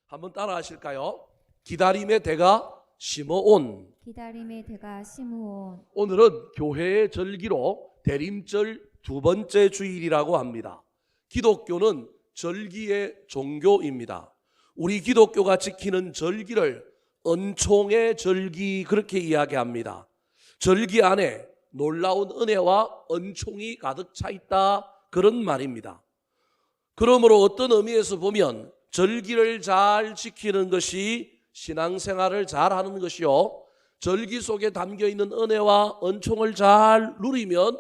한번 따라 하실까요? 기다림의 대가 시므온. 기다림의 대가 시므온. 오늘은 교회의 절기로 대림절 두 번째 주일이라고 합니다. 기독교는 절기의 종교입니다. 우리 기독교가 지키는 절기를 은총의 절기 그렇게 이야기합니다. 절기 안에 놀라운 은혜와 은총이 가득 차 있다 그런 말입니다. 그러므로 어떤 의미에서 보면 절기를 잘 지키는 것이 신앙생활을 잘 하는 것이요, 절기 속에 담겨있는 은혜와 은총을 잘 누리면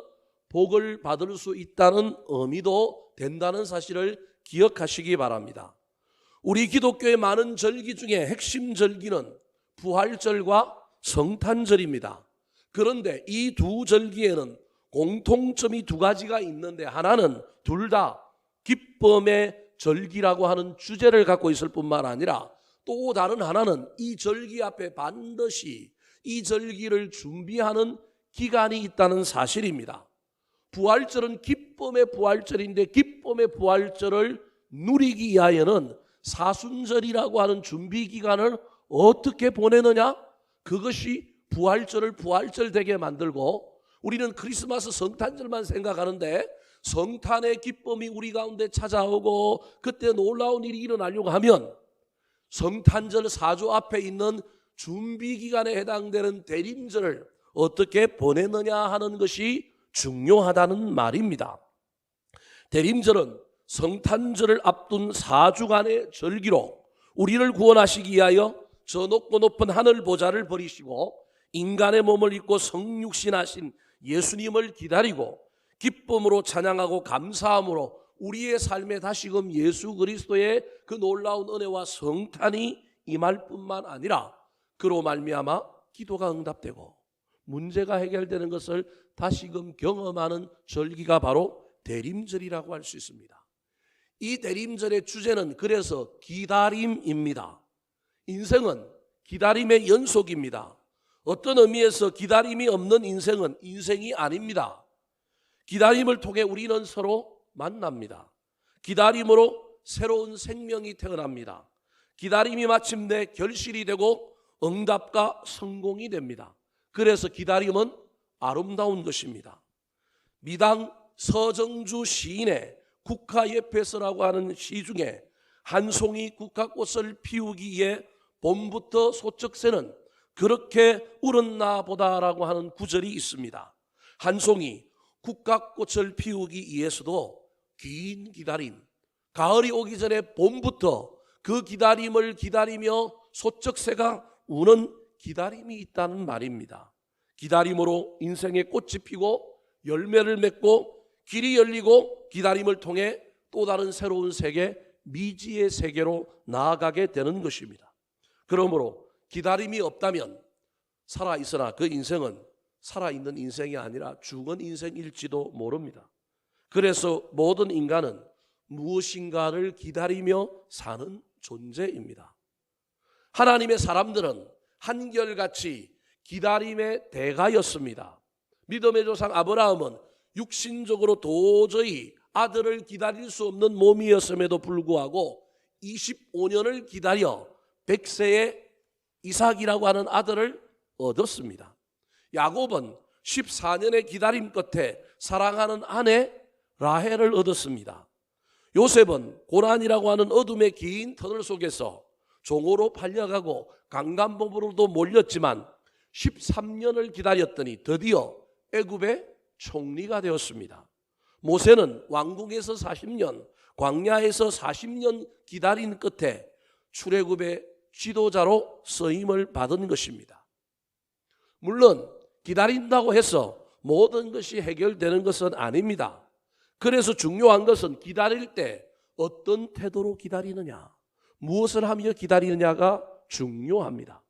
복을 받을 수 있다는 의미도 된다는 사실을 기억하시기 바랍니다. 우리 기독교의 많은 절기 중에 핵심 절기는 부활절과 성탄절입니다. 그런데 이 두 절기에는 공통점이 두 가지가 있는데, 하나는 둘 다 기쁨의 절기라고 하는 주제를 갖고 있을 뿐만 아니라 또 다른 하나는 이 절기 앞에 반드시 이 절기를 준비하는 기간이 있다는 사실입니다. 부활절은 기쁨의 부활절인데, 기쁨의 부활절을 누리기 위하여는 사순절이라고 하는 준비 기간을 어떻게 보내느냐? 그것이 부활절을 부활절 되게 만들고, 우리는 크리스마스 성탄절만 생각하는데 성탄의 기쁨이 우리 가운데 찾아오고 그때 놀라운 일이 일어나려고 하면 성탄절 사주 앞에 있는 준비 기간에 해당되는 대림절을 어떻게 보내느냐 하는 것이 중요하다는 말입니다. 대림절은 성탄절을 앞둔 4주간의 절기로 우리를 구원하시기 위하여 저 높고 높은 하늘 보좌를 버리시고 인간의 몸을 입고 성육신하신 예수님을 기다리고 기쁨으로 찬양하고 감사함으로 우리의 삶에 다시금 예수 그리스도의 그 놀라운 은혜와 성탄이 임할 뿐만 아니라 그로 말미암아 기도가 응답되고 문제가 해결되는 것을 다시금 경험하는 절기가 바로 대림절이라고 할 수 있습니다. 이 대림절의 주제는 그래서 기다림입니다. 인생은 기다림의 연속입니다. 어떤 의미에서 기다림이 없는 인생은 인생이 아닙니다. 기다림을 통해 우리는 서로 만납니다. 기다림으로 새로운 생명이 태어납니다. 기다림이 마침내 결실이 되고 응답과 성공이 됩니다. 그래서 기다림은 아름다운 것입니다. 미당 서정주 시인의 국화예패서라고 하는 시 중에 한 송이 국화꽃을 피우기 위해 봄부터 소쩍새는 그렇게 울었나 보다라고 하는 구절이 있습니다. 한 송이 국화꽃을 피우기 위해서도 긴 기다림, 가을이 오기 전에 봄부터 그 기다림을 기다리며 소쩍새가 우는 기다림이 있다는 말입니다. 기다림으로 인생의 꽃이 피고 열매를 맺고 길이 열리고 기다림을 통해 또 다른 새로운 세계, 미지의 세계로 나아가게 되는 것입니다. 그러므로 기다림이 없다면 살아있으나 그 인생은 살아있는 인생이 아니라 죽은 인생일지도 모릅니다. 그래서 모든 인간은 무엇인가를 기다리며 사는 존재입니다. 하나님의 사람들은 한결같이 기다림의 대가였습니다. 믿음의 조상 아브라함은 육신적으로 도저히 아들을 기다릴 수 없는 몸이었음에도 불구하고 25년을 기다려 100세의 이삭이라고 하는 아들을 얻었습니다. 야곱은 14년의 기다림 끝에 사랑하는 아내 라헬을 얻었습니다. 요셉은 고난이라고 하는 어둠의 긴 터널 속에서 종으로 팔려가고 강간범으로도 몰렸지만 13년을 기다렸더니 드디어 애굽의 총리가 되었습니다. 모세는 왕궁에서 40년, 광야에서 40년 기다린 끝에 출애굽의 지도자로 쓰임을 받은 것입니다. 물론 기다린다고 해서 모든 것이 해결되는 것은 아닙니다. 그래서 중요한 것은 기다릴 때 어떤 태도로 기다리느냐, 무엇을 하며 기다리느냐가 중요합니다.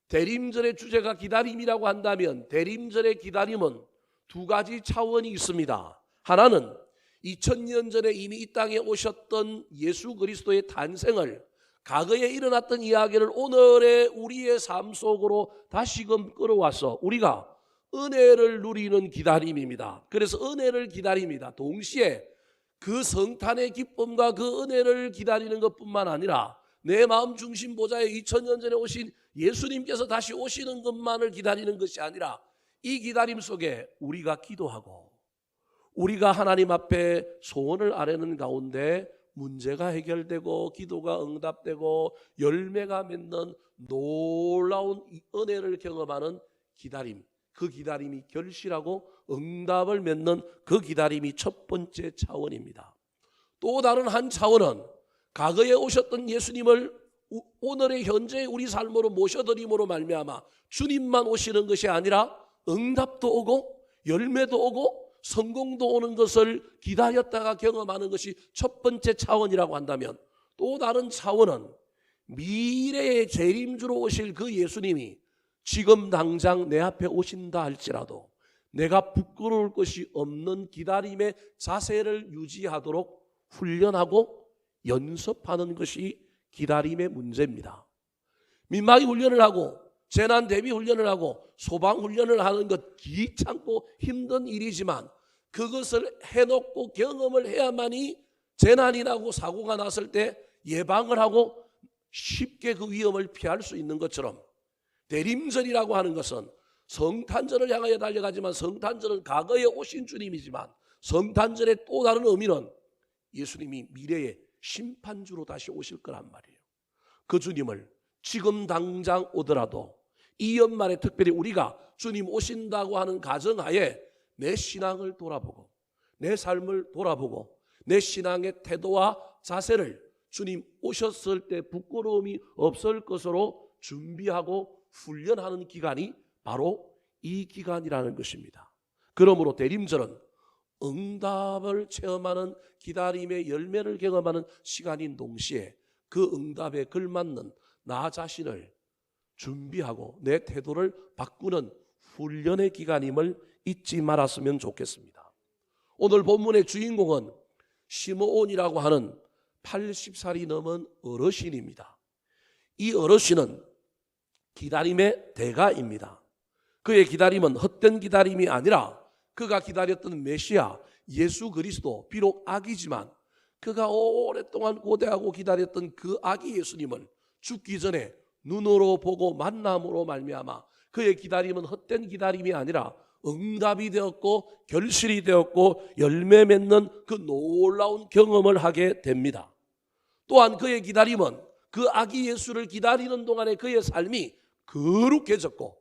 대림절의 주제가 기다림이라고 한다면 대림절의 기다림은 두 가지 차원이 있습니다. 하나는 2000년 전에 이미 이 땅에 오셨던 예수 그리스도의 탄생을, 과거에 일어났던 이야기를 오늘의 우리의 삶 속으로 다시금 끌어와서 우리가 은혜를 누리는 기다림입니다. 그래서 은혜를 기다립니다. 동시에 그 성탄의 기쁨과 그 은혜를 기다리는 것뿐만 아니라 내 마음 중심 보좌에 2000년 전에 오신 예수님께서 다시 오시는 것만을 기다리는 것이 아니라 이 기다림 속에 우리가 기도하고 우리가 하나님 앞에 소원을 아뢰는 가운데 문제가 해결되고 기도가 응답되고 열매가 맺는 놀라운 은혜를 경험하는 기다림, 그 기다림이 결실하고 응답을 맺는 그 기다림이 첫 번째 차원입니다. 또 다른 한 차원은 과거에 오셨던 예수님을 오늘의 현재의 우리 삶으로 모셔드림으로 말미암아 주님만 오시는 것이 아니라 응답도 오고 열매도 오고 성공도 오는 것을 기다렸다가 경험하는 것이 첫 번째 차원이라고 한다면, 또 다른 차원은 미래의 재림주로 오실 그 예수님이 지금 당장 내 앞에 오신다 할지라도 내가 부끄러울 것이 없는 기다림의 자세를 유지하도록 훈련하고 연습하는 것이 기다림의 문제입니다. 민마기 훈련을 하고 재난 대비 훈련을 하고 소방 훈련을 하는 것 귀찮고 힘든 일이지만 그것을 해놓고 경험을 해야만이 재난이 나고 사고가 났을 때 예방을 하고 쉽게 그 위험을 피할 수 있는 것처럼, 대림절이라고 하는 것은 성탄절을 향하여 달려가지만 성탄절은 과거에 오신 주님이지만 성탄절의 또 다른 의미는 예수님이 미래의 심판주로 다시 오실 거란 말이에요. 그 주님을 지금 당장 오더라도 이 연말에 특별히 우리가 주님 오신다고 하는 가정하에 내 신앙을 돌아보고 내 삶을 돌아보고 내 신앙의 태도와 자세를 주님 오셨을 때 부끄러움이 없을 것으로 준비하고 훈련하는 기간이 바로 이 기간이라는 것입니다. 그러므로 대림절은 응답을 체험하는 기다림의 열매를 경험하는 시간인 동시에 그 응답에 걸맞는 나 자신을 준비하고 내 태도를 바꾸는 훈련의 기간임을 잊지 말았으면 좋겠습니다. 오늘 본문의 주인공은 시므온이라고 하는 80살이 넘은 어르신입니다. 이 어르신은 기다림의 대가입니다. 그의 기다림은 헛된 기다림이 아니라 그가 기다렸던 메시아 예수 그리스도, 비록 아기지만 그가 오랫동안 고대하고 기다렸던 그 아기 예수님을 죽기 전에 눈으로 보고 만남으로 말미암아 그의 기다림은 헛된 기다림이 아니라 응답이 되었고 결실이 되었고 열매 맺는 그 놀라운 경험을 하게 됩니다. 또한 그의 기다림은 그 아기 예수를 기다리는 동안에 그의 삶이 거룩해졌고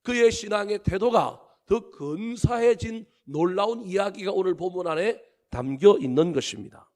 그의 신앙의 태도가 더 근사해진 놀라운 이야기가 오늘 본문 안에 담겨 있는 것입니다.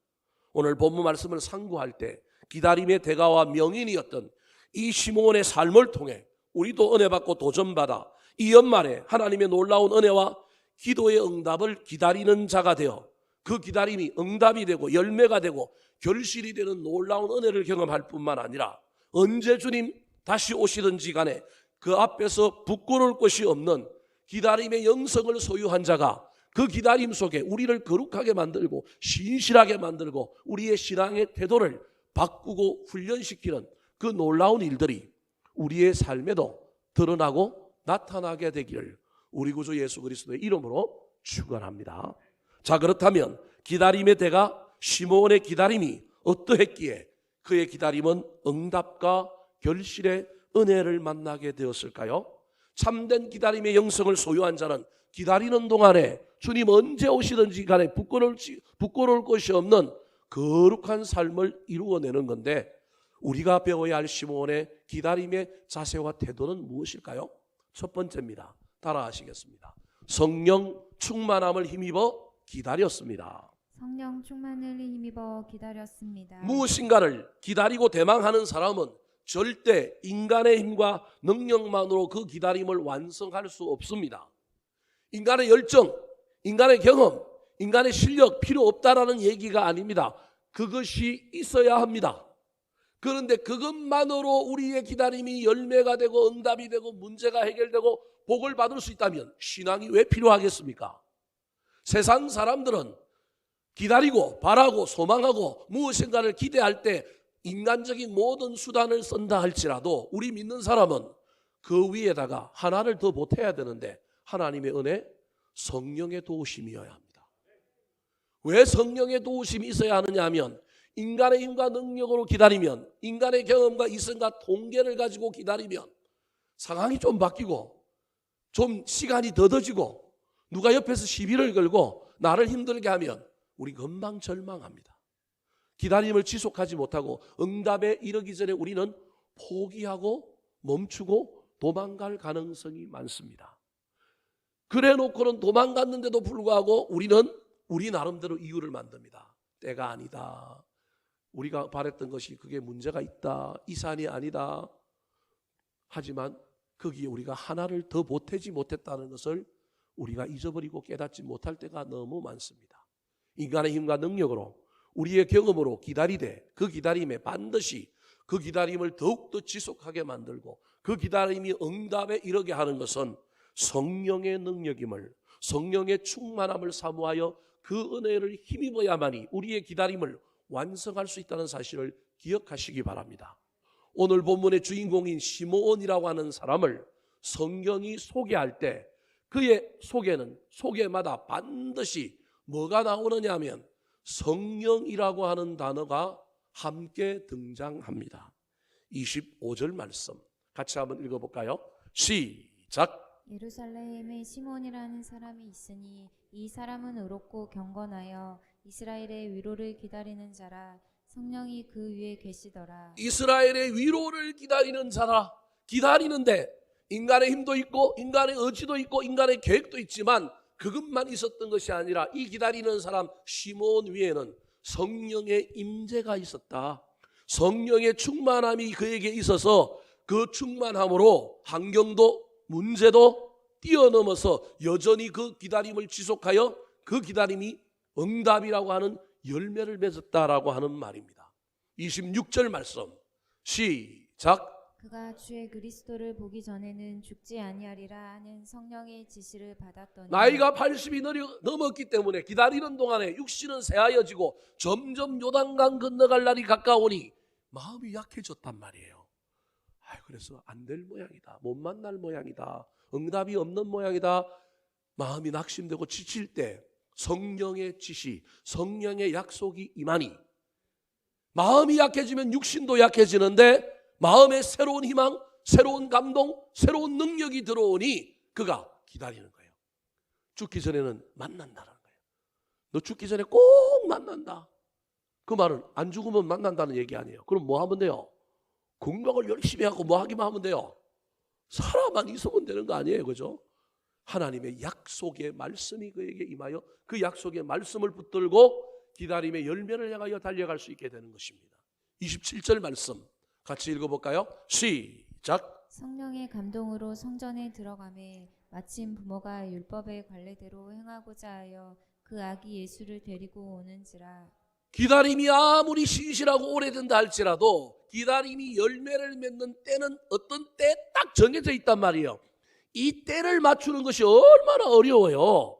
오늘 본문 말씀을 상고할 때 기다림의 대가와 명인이었던 이 시므온의 삶을 통해 우리도 은혜 받고 도전받아 이 연말에 하나님의 놀라운 은혜와 기도의 응답을 기다리는 자가 되어 그 기다림이 응답이 되고 열매가 되고 결실이 되는 놀라운 은혜를 경험할 뿐만 아니라 언제 주님 다시 오시든지 간에 그 앞에서 부끄러울 것이 없는 기다림의 영성을 소유한 자가 그 기다림 속에 우리를 거룩하게 만들고 신실하게 만들고 우리의 신앙의 태도를 바꾸고 훈련시키는 그 놀라운 일들이 우리의 삶에도 드러나고 나타나게 되기를 우리 구주 예수 그리스도의 이름으로 축원합니다. 자, 그렇다면 기다림의 대가 시므온의 기다림이 어떠했기에 그의 기다림은 응답과 결실의 은혜를 만나게 되었을까요? 참된 기다림의 영성을 소유한 자는 기다리는 동안에 주님 언제 오시든지 간에 부끄러울 것이 없는 거룩한 삶을 이루어내는 건데, 우리가 배워야 할 시므온의 기다림의 자세와 태도는 무엇일까요? 첫 번째입니다. 따라하시겠습니다. 성령 충만함을 힘입어 기다렸습니다. 성령 충만을 힘입어 기다렸습니다. 무엇인가를 기다리고 대망하는 사람은 절대 인간의 힘과 능력만으로 그 기다림을 완성할 수 없습니다. 인간의 열정, 인간의 경험, 인간의 실력 필요 없다라는 얘기가 아닙니다. 그것이 있어야 합니다. 그런데 그것만으로 우리의 기다림이 열매가 되고 응답이 되고 문제가 해결되고 복을 받을 수 있다면 신앙이 왜 필요하겠습니까? 세상 사람들은 기다리고 바라고 소망하고 무엇인가를 기대할 때 인간적인 모든 수단을 쓴다 할지라도 우리 믿는 사람은 그 위에다가 하나를 더 보태야 되는데, 하나님의 은혜, 성령의 도우심이어야 합니다. 왜 성령의 도우심이 있어야 하느냐 하면 인간의 힘과 능력으로 기다리면, 인간의 경험과 이성과 통계를 가지고 기다리면 상황이 좀 바뀌고 좀 시간이 더뎌지고 누가 옆에서 시비를 걸고 나를 힘들게 하면 우리 금방 절망합니다. 기다림을 지속하지 못하고 응답에 이르기 전에 우리는 포기하고 멈추고 도망갈 가능성이 많습니다. 그래 놓고는 도망갔는데도 불구하고 우리는 우리 나름대로 이유를 만듭니다. 때가 아니다. 우리가 바랬던 것이 그게 문제가 있다. 이 산이 아니다. 하지만 거기에 우리가 하나를 더 보태지 못했다는 것을 우리가 잊어버리고 깨닫지 못할 때가 너무 많습니다. 인간의 힘과 능력으로 우리의 경험으로 기다리되 그 기다림에 반드시 그 기다림을 더욱더 지속하게 만들고 그 기다림이 응답에 이르게 하는 것은 성령의 능력임을, 성령의 충만함을 사모하여 그 은혜를 힘입어야만이 우리의 기다림을 완성할 수 있다는 사실을 기억하시기 바랍니다. 오늘 본문의 주인공인 시므온이라고 하는 사람을 성경이 소개할 때 그의 소개마다 반드시 뭐가 나오느냐 하면 성령이라고 하는 단어가 함께 등장합니다. 25절 말씀 같이 한번 읽어볼까요? 시작. 예루살렘에 시몬이라는 사람이 있으니 이 사람은 의롭고 경건하여 이스라엘의 위로를 기다리는 자라. 성령이 그 위에 계시더라. 이스라엘의 위로를 기다리는 자라. 기다리는데 인간의 힘도 있고 인간의 의지도 있고 인간의 계획도 있지만 그것만 있었던 것이 아니라 이 기다리는 사람 시몬 위에는 성령의 임재가 있었다. 성령의 충만함이 그에게 있어서 그 충만함으로 환경도 문제도 뛰어넘어서 여전히 그 기다림을 지속하여 그 기다림이 응답이라고 하는 열매를 맺었다라고 하는 말입니다. 26절 말씀 시작. 그가 주의 그리스도를 보기 전에는 죽지 아니하리라 하는 성령의 지시를 받았더니 나이가 80이 넘었기 때문에 기다리는 동안에 육신은 새하여지고 점점 요단강 건너갈 날이 가까우니 마음이 약해졌단 말이에요. 그래서 안 될 모양이다. 못 만날 모양이다. 응답이 없는 모양이다. 마음이 낙심되고 지칠 때 성령의 지시, 성령의 약속이 임하니 마음이 약해지면 육신도 약해지는데 마음에 새로운 희망, 새로운 감동, 새로운 능력이 들어오니 그가 기다리는 거예요. 죽기 전에는 만난다는 거예요. 너 죽기 전에 꼭 만난다. 그 말은 안 죽으면 만난다는 얘기 아니에요. 그럼 뭐 하면 돼요? 공부를 열심히 하고 뭐 하기만 하면 돼요? 살아만 있으면 되는 거 아니에요. 그죠? 하나님의 약속의 말씀이 그에게 임하여 그 약속의 말씀을 붙들고 기다림의 열매를 향하여 달려갈 수 있게 되는 것입니다. 27절 말씀 같이 읽어볼까요? 시작. 성령의 감동으로 성전에 들어가매 마침 부모가 율법의 관례대로 행하고자 하여 그 아기 예수를 데리고 오는지라. 기다림이 아무리 신실하고 오래된다 할지라도 기다림이 열매를 맺는 때는 어떤 때에 딱 정해져 있단 말이에요. 이 때를 맞추는 것이 얼마나 어려워요.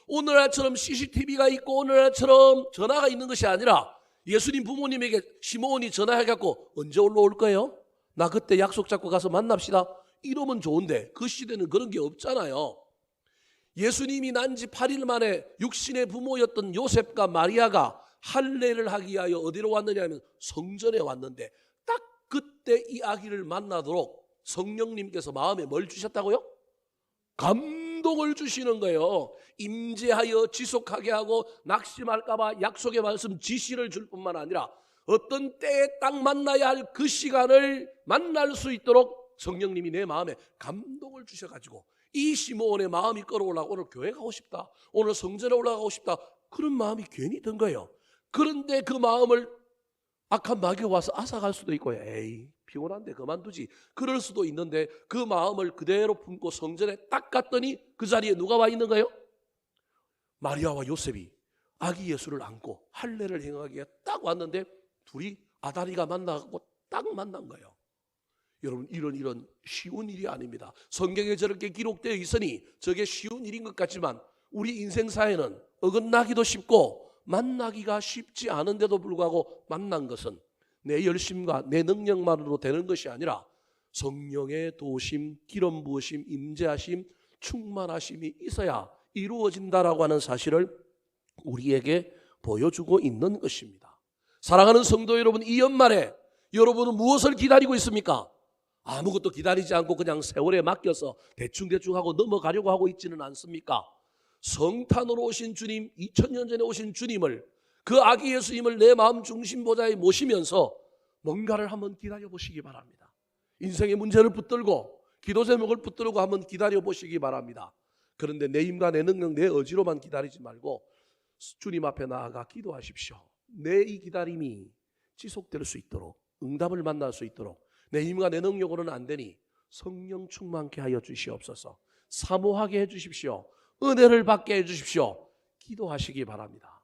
오늘날처럼 CCTV가 있고 오늘날처럼 전화가 있는 것이 아니라 예수님 부모님에게 시몬이 전화해갖고 언제 올라올 거예요? 나 그때 약속 잡고 가서 만납시다. 이러면 좋은데 그 시대는 그런 게 없잖아요. 예수님이 난 지 8일 만에 육신의 부모였던 요셉과 마리아가 할례를 하기 위하여 어디로 왔느냐 하면 성전에 왔는데 딱 그때 이 아기를 만나도록 성령님께서 마음에 뭘 주셨다고요? 감동을 주시는 거예요. 임재하여 지속하게 하고 낙심할까 봐 약속의 말씀 지시를 줄 뿐만 아니라 어떤 때에 딱 만나야 할 그 시간을 만날 수 있도록 성령님이 내 마음에 감동을 주셔가지고 이 시므온의 마음이 끌어올라고 오늘 교회 가고 싶다. 오늘 성전에 올라가고 싶다. 그런 마음이 괜히 든 거예요. 그런데 그 마음을 악한 마귀가 와서 앗아갈 수도 있고 에이 피곤한데 그만두지 그럴 수도 있는데 그 마음을 그대로 품고 성전에 딱 갔더니 그 자리에 누가 와 있는 거예요? 마리아와 요셉이 아기 예수를 안고 할례를 행하기에 딱 왔는데 둘이 아다리가 만나고 딱 만난 거예요. 여러분 이런 쉬운 일이 아닙니다. 성경에 저렇게 기록되어 있으니 저게 쉬운 일인 것 같지만 우리 인생사에는 어긋나기도 쉽고 만나기가 쉽지 않은데도 불구하고 만난 것은 내 열심과 내 능력만으로 되는 것이 아니라 성령의 도우심, 기름 부으심, 임재하심, 충만하심이 있어야 이루어진다라고 하는 사실을 우리에게 보여주고 있는 것입니다. 사랑하는 성도 여러분, 이 연말에 여러분은 무엇을 기다리고 있습니까? 아무것도 기다리지 않고 그냥 세월에 맡겨서 대충대충 하고 넘어가려고 하고 있지는 않습니까? 성탄으로 오신 주님, 2000년 전에 오신 주님을, 그 아기 예수님을 내 마음 중심 보좌에 모시면서 뭔가를 한번 기다려 보시기 바랍니다. 인생의 문제를 붙들고 기도 제목을 붙들고 한번 기다려 보시기 바랍니다. 그런데 내 힘과 내 능력, 내 의지로만 기다리지 말고 주님 앞에 나아가 기도하십시오. 내 이 기다림이 지속될 수 있도록, 응답을 만날 수 있도록, 내 힘과 내 능력으로는 안 되니 성령 충만케 하여 주시옵소서. 사모하게 해주십시오. 은혜를 받게 해주십시오. 기도하시기 바랍니다.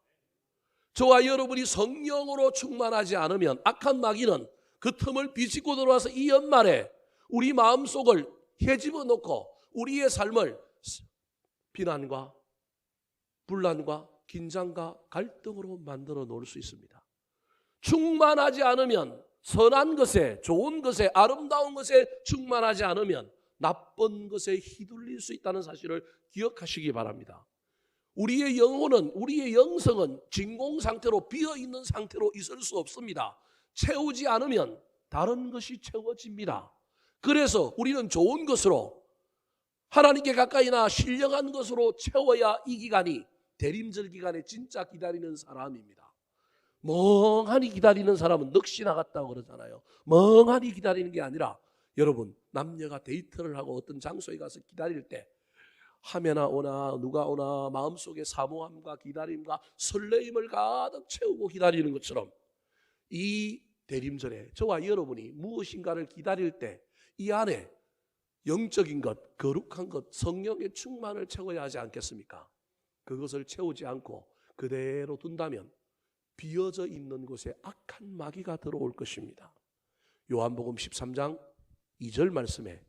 저와 여러분이 성령으로 충만하지 않으면 악한 마귀는 그 틈을 비집고 들어와서 이 연말에 우리 마음속을 헤집어 놓고 우리의 삶을 비난과 분란과 긴장과 갈등으로 만들어 놓을 수 있습니다. 충만하지 않으면, 선한 것에, 좋은 것에, 아름다운 것에 충만하지 않으면 나쁜 것에 휘둘릴 수 있다는 사실을 기억하시기 바랍니다. 우리의 영혼은, 우리의 영성은 진공 상태로, 비어있는 상태로 있을 수 없습니다. 채우지 않으면 다른 것이 채워집니다. 그래서 우리는 좋은 것으로, 하나님께 가까이나 신령한 것으로 채워야 이 기간이 대림절 기간에 진짜 기다리는 사람입니다. 멍하니 기다리는 사람은 넋이 나갔다고 그러잖아요. 멍하니 기다리는 게 아니라, 여러분, 남녀가 데이트를 하고 어떤 장소에 가서 기다릴 때 하면아 오나 누가 오나 마음속에 사모함과 기다림과 설레임을 가득 채우고 기다리는 것처럼, 이 대림절에 저와 여러분이 무엇인가를 기다릴 때 이 안에 영적인 것, 거룩한 것, 성령의 충만을 채워야 하지 않겠습니까? 그것을 채우지 않고 그대로 둔다면 비어져 있는 곳에 악한 마귀가 들어올 것입니다. 요한복음 13장 2절 말씀에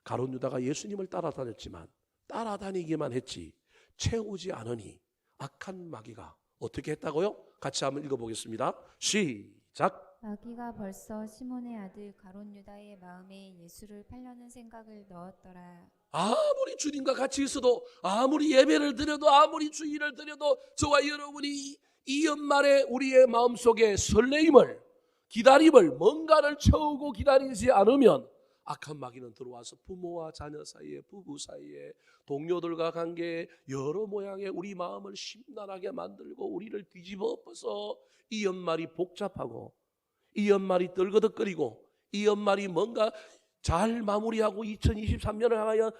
가룟 유다가 예수님을 따라다녔지만 따라다니기만 했지 채우지 않으니 악한 마귀가 어떻게 했다고요? 같이 한번 읽어보겠습니다. 시작. 마귀가 벌써 시몬의 아들 가룟 유다의 마음에 예수를 팔려는 생각을 넣었더라. 아무리 주님과 같이 있어도, 아무리 예배를 드려도, 아무리 주일을 드려도 저와 여러분이 이 연말에 우리의 마음속에 설레임을, 기다림을, 뭔가를 채우고 기다리지 않으면 악한 마귀는 들어와서 부모와 자녀 사이에, 부부 사이에, 동료들과 관계에 여러 모양의 우리 마음을 심란하게 만들고 우리를 뒤집어 엎어서 이 연말이 복잡하고, 이 연말이 떨거덕거리고, 이 연말이 뭔가 잘 마무리하고 2023년을 향하여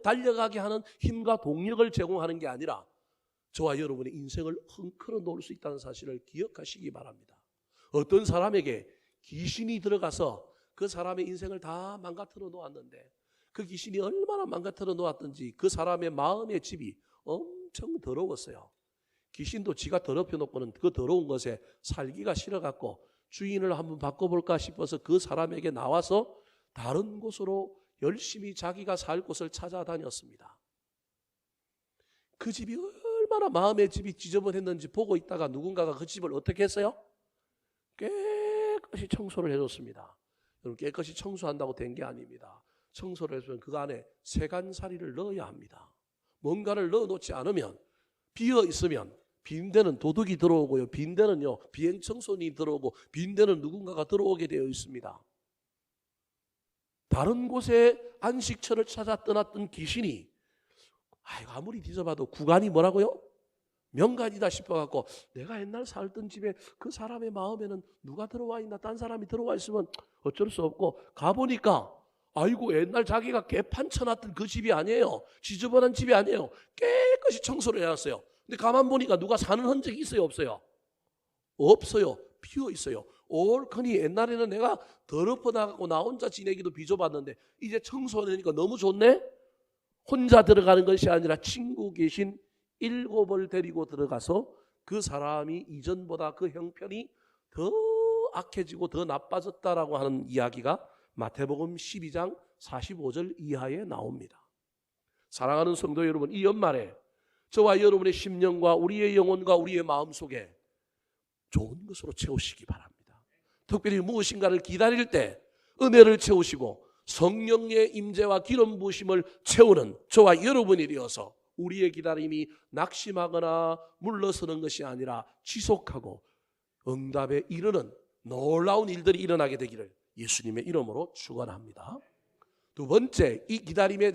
달려가게 하는 힘과 동력을 제공하는 게 아니라 저와 여러분의 인생을 헝클어 놓을 수 있다는 사실을 기억하시기 바랍니다. 어떤 사람에게 귀신이 들어가서 그 사람의 인생을 다 망가뜨려 놓았는데, 그 귀신이 얼마나 망가뜨려 놓았든지 그 사람의 마음의 집이 엄청 더러웠어요. 귀신도 지가 더럽혀 놓고는 그 더러운 것에 살기가 싫어갖고 주인을 한번 바꿔볼까 싶어서 그 사람에게 나와서 다른 곳으로 열심히 자기가 살 곳을 찾아다녔습니다. 그 집이 얼마나 마음의 집이 지저분했는지 보고 있다가 누군가가 그 집을 어떻게 했어요? 깨끗이 청소를 해줬습니다. 여러분, 깨끗이 청소한다고 된 게 아닙니다. 청소를 해주면 그 안에 세간살이를 넣어야 합니다. 뭔가를 넣어놓지 않으면, 비어 있으면 빈대는 도둑이 들어오고요, 빈대는요 비행청소년이 들어오고, 빈대는 누군가가 들어오게 되어 있습니다. 다른 곳에 안식처를 찾아 떠났던 귀신이 아무리 뒤져봐도 구간이 뭐라고요? 명간이다 싶어갖고, 내가 옛날 살던 집에 그 사람의 마음에는 누가 들어와 있나, 딴 사람이 들어와 있으면 어쩔 수 없고 가보니까 아이고, 옛날 자기가 개판 쳐놨던 그 집이 아니에요. 지저분한 집이 아니에요. 깨끗이 청소를 해놨어요. 근데 가만 보니까 누가 사는 흔적이 있어요, 없어요? 없어요. 비어 있어요. 옳거니 옛날에는 내가 더럽어 나가고 나 혼자 지내기도 비좁았는데 이제 청소하니까 너무 좋네? 혼자 들어가는 것이 아니라 친구 계신 7을 데리고 들어가서 그 사람이 이전보다 그 형편이 더 악해지고 더 나빠졌다라고 하는 이야기가 마태복음 12장 45절 이하에 나옵니다. 사랑하는 성도 여러분, 이 연말에 저와 여러분의 심령과 우리의 영혼과 우리의 마음속에 좋은 것으로 채우시기 바랍니다. 특별히 무엇인가를 기다릴 때 은혜를 채우시고 성령의 임재와 기름 부으심을 채우는 저와 여러분이 되어서 우리의 기다림이 낙심하거나 물러서는 것이 아니라 지속하고 응답에 이르는 놀라운 일들이 일어나게 되기를 예수님의 이름으로 축원합니다. 두 번째, 이 기다림의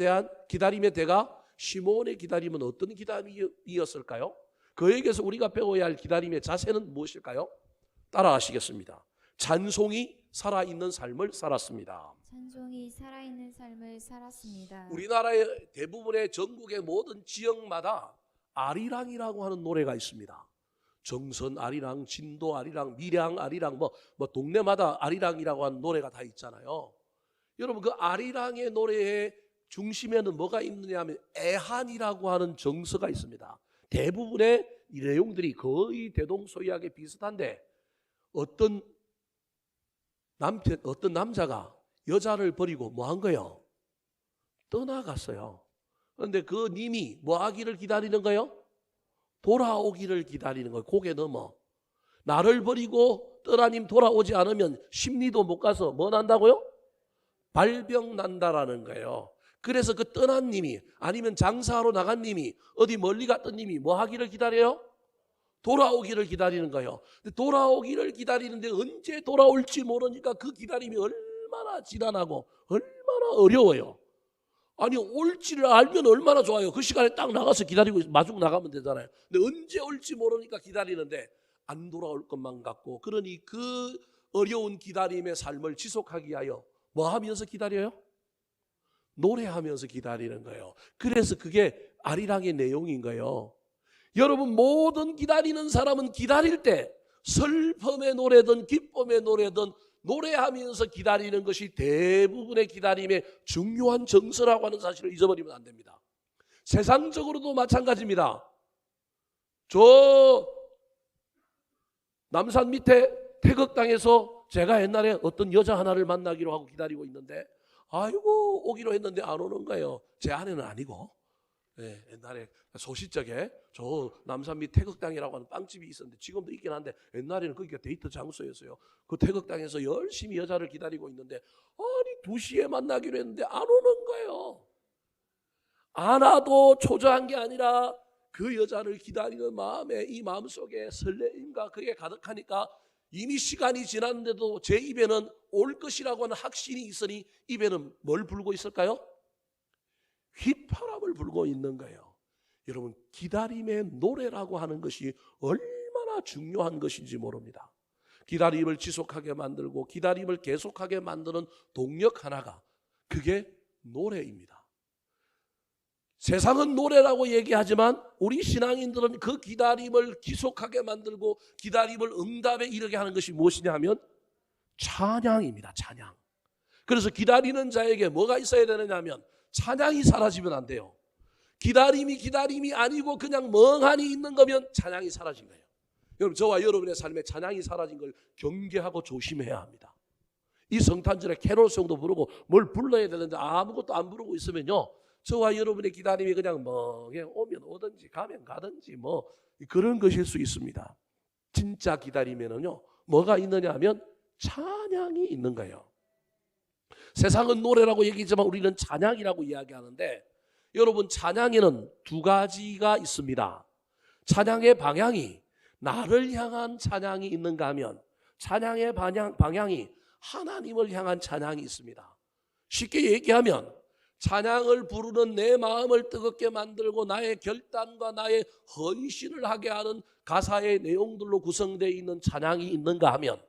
대가 시몬의 기다림은 어떤 기다림이었을까요? 그에게서 우리가 배워야 할 기다림의 자세는 무엇일까요? 따라하시겠습니다. 찬송이 살아있는 삶을 살았습니다. 찬송이 살아있는 삶을 살았습니다. 우리나라의 대부분의 전국의 모든 지역마다 아리랑이라고 하는 노래가 있습니다. 정선 아리랑, 진도 아리랑, 밀양 아리랑, 뭐 동네마다 아리랑이라고 하는 노래가 다 있잖아요. 여러분, 그 아리랑의 노래의 중심에는 뭐가 있느냐 하면 애한이라고 하는 정서가 있습니다. 대부분의 이 내용들이 거의 대동소이하게 비슷한데, 어떤 남자가 여자를 버리고 뭐 한 거예요? 떠나갔어요. 그런데 그 님이 뭐 하기를 기다리는 거예요? 돌아오기를 기다리는 거예요. 고개 넘어. 나를 버리고 떠나님 돌아오지 않으면 심리도 못 가서 뭐 난다고요? 발병 난다라는 거예요. 그래서 그 떠난 님이, 아니면 장사하러 나간 님이, 어디 멀리 갔던 님이 뭐 하기를 기다려요? 돌아오기를 기다리는 거예요. 근데 돌아오기를 기다리는데 언제 돌아올지 모르니까 그 기다림이 얼마나 지난하고 얼마나 어려워요. 아니, 올지를 알면 얼마나 좋아요. 그 시간에 딱 나가서 기다리고 마중 나가면 되잖아요. 근데 언제 올지 모르니까 기다리는데 안 돌아올 것만 같고, 그러니 그 어려운 기다림의 삶을 지속하기 위하여 뭐 하면서 기다려요? 노래하면서 기다리는 거예요. 그래서 그게 아리랑의 내용인 거예요. 여러분, 모든 기다리는 사람은 기다릴 때 슬픔의 노래든 기쁨의 노래든 노래하면서 기다리는 것이 대부분의 기다림의 중요한 정서라고 하는 사실을 잊어버리면 안 됩니다. 세상적으로도 마찬가지입니다. 저 남산 밑에 태극당에서 제가 옛날에 어떤 여자 하나를 만나기로 하고 기다리고 있는데, 아이고 오기로 했는데 안 오는 거예요. 제 아내는 아니고. 네, 옛날에 소시적에 저 남산 밑 태극당이라고 하는 빵집이 있었는데, 지금도 있긴 한데 옛날에는 거기가 데이트 장소였어요. 그 태극당에서 열심히 여자를 기다리고 있는데, 아니 2시에 만나기로 했는데 안 오는 거예요. 안 와도 초조한 게 아니라 그 여자를 기다리는 마음에, 이 마음속에 설레임과 그게 가득하니까 이미 시간이 지났는데도 제 입에는 올 것이라고 하는 확신이 있으니 입에는 뭘 불고 있을까요? 휘파람을 불고 있는 거예요. 여러분, 기다림의 노래라고 하는 것이 얼마나 중요한 것인지 모릅니다. 기다림을 지속하게 만들고 기다림을 계속하게 만드는 동력 하나가, 그게 노래입니다. 세상은 노래라고 얘기하지만 우리 신앙인들은 그 기다림을 지속하게 만들고 기다림을 응답에 이르게 하는 것이 무엇이냐 하면 찬양입니다. 찬양. 그래서 기다리는 자에게 뭐가 있어야 되느냐 하면 찬양이 사라지면 안 돼요. 기다림이 아니고 그냥 멍하니 있는 거면 찬양이 사라진 거예요. 여러분, 저와 여러분의 삶에 찬양이 사라진 걸 경계하고 조심해야 합니다. 이 성탄절에 캐롤송도 부르고 뭘 불러야 되는데 아무것도 안 부르고 있으면요, 저와 여러분의 기다림이 그냥 멍해, 오면 오든지 가면 가든지 뭐 그런 것일 수 있습니다. 진짜 기다림에는요 뭐가 있느냐 하면 찬양이 있는 거예요. 세상은 노래라고 얘기하지만 우리는 찬양이라고 이야기하는데, 여러분, 찬양에는 두 가지가 있습니다. 찬양의 방향이 나를 향한 찬양이 있는가 하면 찬양의 방향이 하나님을 향한 찬양이 있습니다. 쉽게 얘기하면 찬양을 부르는 내 마음을 뜨겁게 만들고 나의 결단과 나의 헌신을 하게 하는 가사의 내용들로 구성되어 있는 찬양이 있는가 하면,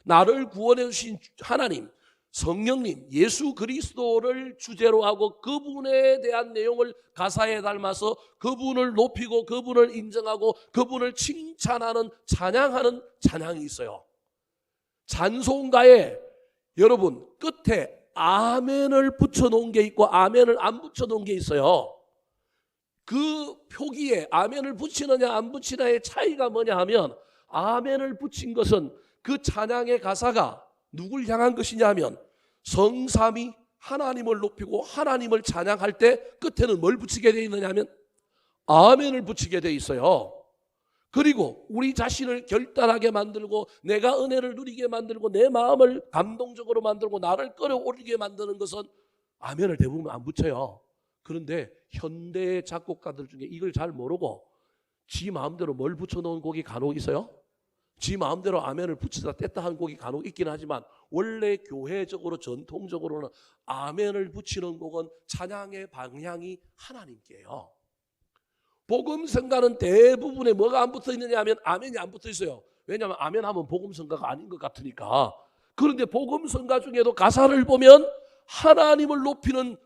나를 구원해 주신 하나님, 성령님, 예수 그리스도를 주제로 하고 그분에 대한 내용을 가사에 담아서 그분을 높이고 그분을 인정하고 그분을 칭찬하는 찬양하는 찬양이 있어요. 찬송가에 여러분 끝에 아멘을 붙여놓은 게 있고 아멘을 안 붙여놓은 게 있어요. 그 표기에 아멘을 붙이느냐 안 붙이느냐의 차이가 뭐냐 하면, 아멘을 붙인 것은 그 찬양의 가사가 누굴 향한 것이냐 하면 성삼위 하나님을 높이고 하나님을 찬양할 때 끝에는 뭘 붙이게 되어 있느냐 하면 아멘을 붙이게 되어 있어요. 그리고 우리 자신을 결단하게 만들고 내가 은혜를 누리게 만들고 내 마음을 감동적으로 만들고 나를 끌어올리게 만드는 것은 아멘을 대부분 안 붙여요. 그런데 현대 작곡가들 중에 이걸 잘 모르고 지 마음대로 뭘 붙여놓은 곡이 간혹 있어요. 지 마음대로 아멘을 붙이다 뗐다 하는 곡이 간혹 있긴 하지만 원래 교회적으로 전통적으로는 아멘을 붙이는 곡은 찬양의 방향이 하나님께요. 복음성가는 대부분에 뭐가 안 붙어 있느냐 하면 아멘이 안 붙어 있어요. 왜냐하면 아멘 하면 복음성가가 아닌 것 같으니까. 그런데 복음성가 중에도 가사를 보면 하나님을 높이는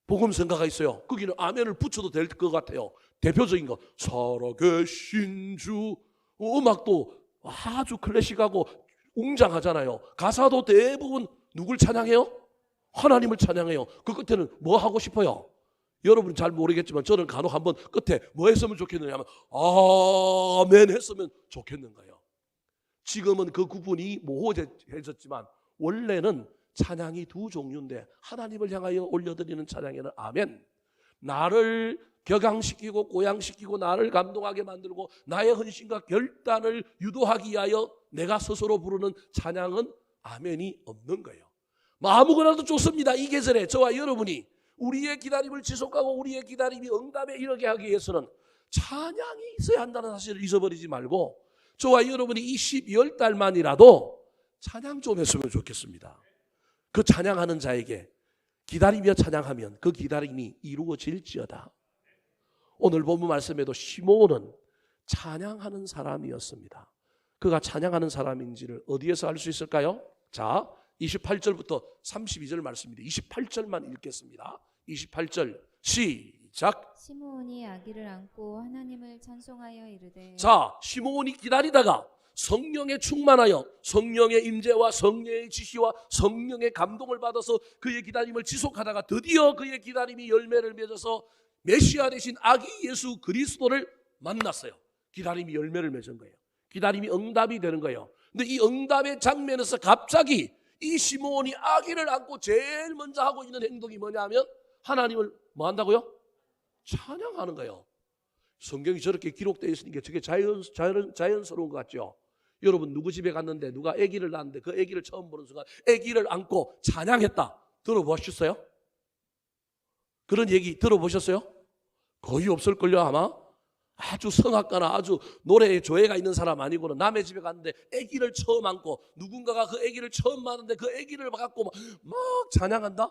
복음성가가 있어요. 거기는 아멘을 붙여도 될 것 같아요. 대표적인 거 살아계신 주. 음악도 아주 클래식하고 웅장하잖아요. 가사도 대부분 누굴 찬양해요? 하나님을 찬양해요. 그 끝에는 뭐 하고 싶어요? 여러분 잘 모르겠지만 저는 간혹 한번 끝에 뭐 했으면 좋겠느냐 하면 아멘 했으면 좋겠는가요? 지금은 그 구분이 모호해졌지만 원래는 찬양이 두 종류인데 하나님을 향하여 올려드리는 찬양에는 아멘, 나를 격앙시키고 고양시키고 나를 감동하게 만들고 나의 헌신과 결단을 유도하기 위하여 내가 스스로 부르는 찬양은 아멘이 없는 거예요. 뭐 아무거나도 좋습니다. 이 계절에 저와 여러분이 우리의 기다림을 지속하고 우리의 기다림이 응답에 이르게 하기 위해서는 찬양이 있어야 한다는 사실을 잊어버리지 말고 저와 여러분이 이 12월 달만이라도 찬양 좀 했으면 좋겠습니다. 그 찬양하는 자에게 기다리며 찬양하면 그 기다림이 이루어질지어다. 오늘 본문 말씀에도 시므온은 찬양하는 사람이었습니다. 그가 찬양하는 사람인지를 어디에서 알 수 있을까요? 자, 28절부터 32절 말씀입니다. 28절만 읽겠습니다. 28절 시작. 시므온이 아기를 안고 하나님을 찬송하여 이르되. 자, 시므온이 기다리다가 성령에 충만하여 성령의 임재와 성령의 지시와 성령의 감동을 받아서 그의 기다림을 지속하다가 드디어 그의 기다림이 열매를 맺어서 메시아 되신 아기 예수 그리스도를 만났어요. 기다림이 열매를 맺은 거예요. 기다림이 응답이 되는 거예요. 근데 이 응답의 장면에서 갑자기 이 시므온이 아기를 안고 제일 먼저 하고 있는 행동이 뭐냐면 하나님을 뭐 한다고요? 찬양하는 거예요. 성경이 저렇게 기록되어 있으니까 저게 자연스러운 것 같죠? 여러분 누구 집에 갔는데 누가 아기를 낳았는데 그 아기를 처음 보는 순간 아기를 안고 찬양했다. 들어보셨어요? 그런 얘기 들어보셨어요? 거의 없을걸요 아마? 아주 성악가나 아주 노래에 조예가 있는 사람 아니고는 남의 집에 갔는데 아기를 처음 안고 누군가가 그 아기를 처음 만났는데 그 아기를 갖고 막 찬양한다?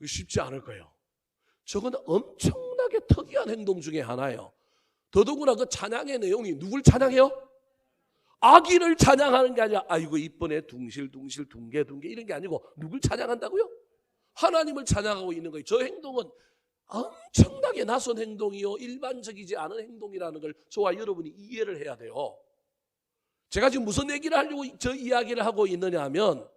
쉽지 않을 거예요. 저건 엄청나게 특이한 행동 중에 하나예요. 더더구나 그 찬양의 내용이 누굴 찬양해요? 아기를 찬양하는 게 아니라 아이고 이쁘네 둥실둥실 둥개둥개 이런 게 아니고 누굴 찬양한다고요? 하나님을 찬양하고 있는 거예요. 저 행동은 엄청나게 낯선 행동이요 일반적이지 않은 행동이라는 걸 저와 여러분이 이해를 해야 돼요. 제가 지금 무슨 얘기를 하려고 저 이야기를 하고 있느냐 하면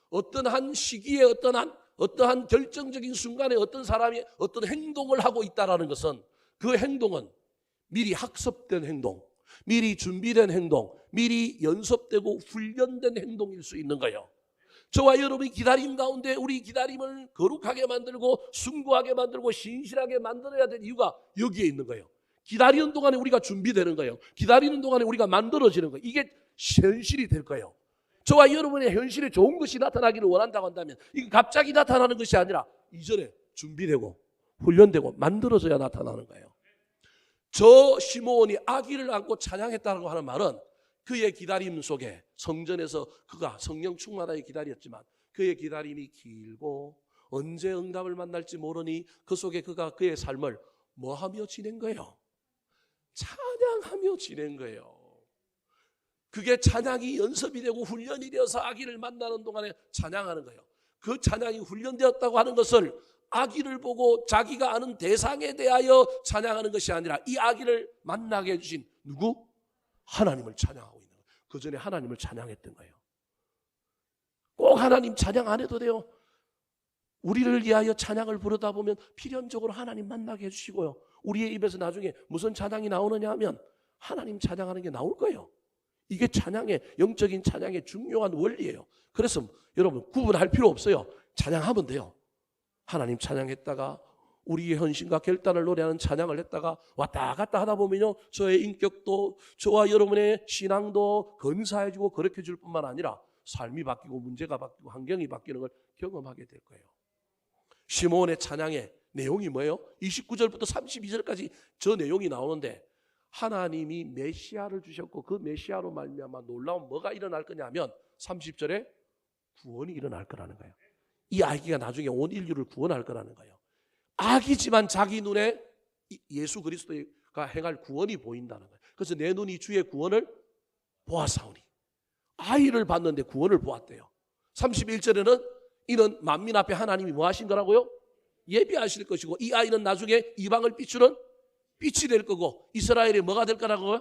어떤 한 시기에 어떠한 결정적인 순간에 어떤 사람이 어떤 행동을 하고 있다는 것은 그 행동은 미리 학습된 행동, 미리 준비된 행동, 미리 연습되고 훈련된 행동일 수 있는 거예요. 저와 여러분이 기다림 가운데 우리 기다림을 거룩하게 만들고 숭고하게 만들고 신실하게 만들어야 될 이유가 여기에 있는 거예요. 기다리는 동안에 우리가 준비되는 거예요. 기다리는 동안에 우리가 만들어지는 거예요. 이게 현실이 될 거예요. 저와 여러분의 현실에 좋은 것이 나타나기를 원한다고 한다면 이게 갑자기 나타나는 것이 아니라 이전에 준비되고 훈련되고 만들어져야 나타나는 거예요. 저 시므온이 아기를 안고 찬양했다고 하는 말은 그의 기다림 속에 성전에서 그가 성령 충만하게 기다렸지만 그의 기다림이 길고 언제 응답을 만날지 모르니 그 속에 그가 그의 삶을 뭐하며 지낸 거예요? 찬양하며 지낸 거예요. 그게 찬양이 연습이 되고 훈련이 되어서 아기를 만나는 동안에 찬양하는 거예요. 그 찬양이 훈련되었다고 하는 것을 아기를 보고 자기가 아는 대상에 대하여 찬양하는 것이 아니라 이 아기를 만나게 해주신 누구? 하나님을 찬양하고 있는 거예요. 그 전에 하나님을 찬양했던 거예요. 꼭 하나님 찬양 안 해도 돼요. 우리를 위하여 찬양을 부르다 보면 필연적으로 하나님 만나게 해주시고요. 우리의 입에서 나중에 무슨 찬양이 나오느냐 하면 하나님 찬양하는 게 나올 거예요. 이게 찬양의 영적인 찬양의 중요한 원리예요. 그래서 여러분 구분할 필요 없어요. 찬양하면 돼요. 하나님 찬양했다가 우리의 헌신과 결단을 노래하는 찬양을 했다가 왔다 갔다 하다 보면요 저의 인격도 저와 여러분의 신앙도 건사해지고 거룩해질 뿐만 아니라 삶이 바뀌고 문제가 바뀌고 환경이 바뀌는 걸 경험하게 될 거예요. 시므온의 찬양의 내용이 뭐예요? 29절부터 32절까지 저 내용이 나오는데 하나님이 메시아를 주셨고 그 메시아로 말미암아 놀라운 뭐가 일어날 거냐면 30절에 구원이 일어날 거라는 거예요. 이 아기가 나중에 온 인류를 구원할 거라는 거예요. 아기지만 자기 눈에 예수 그리스도가 행할 구원이 보인다는 거예요. 그래서 내 눈이 주의 구원을 보아사오니. 아이를 봤는데 구원을 보았대요. 31절에는 이는 만민 앞에 하나님이 뭐 하신 거라고요? 예비하실 것이고 이 아이는 나중에 이방을 비추는 빛이 될 거고 이스라엘이 뭐가 될 거라고요?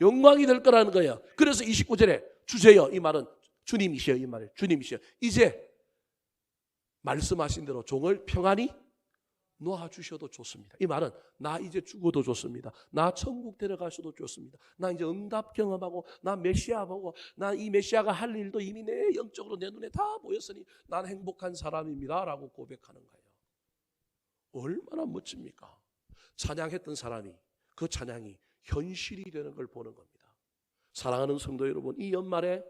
영광이 될 거라는 거예요. 그래서 29절에 주제요, 이 말은 주님이시여, 이 말은 주님이시여. 이제 말씀하신 대로 종을 평안히 놓아주셔도 좋습니다. 이 말은 나 이제 죽어도 좋습니다. 나 천국 데려가셔도 좋습니다. 나 이제 응답 경험하고 나 메시아 보고 나 이 메시아가 할 일도 이미 내 영적으로 내 눈에 다 보였으니 난 행복한 사람입니다 라고 고백하는 거예요. 얼마나 멋집니까? 찬양했던 사람이 그 찬양이 현실이 되는 걸 보는 겁니다. 사랑하는 성도 여러분, 이 연말에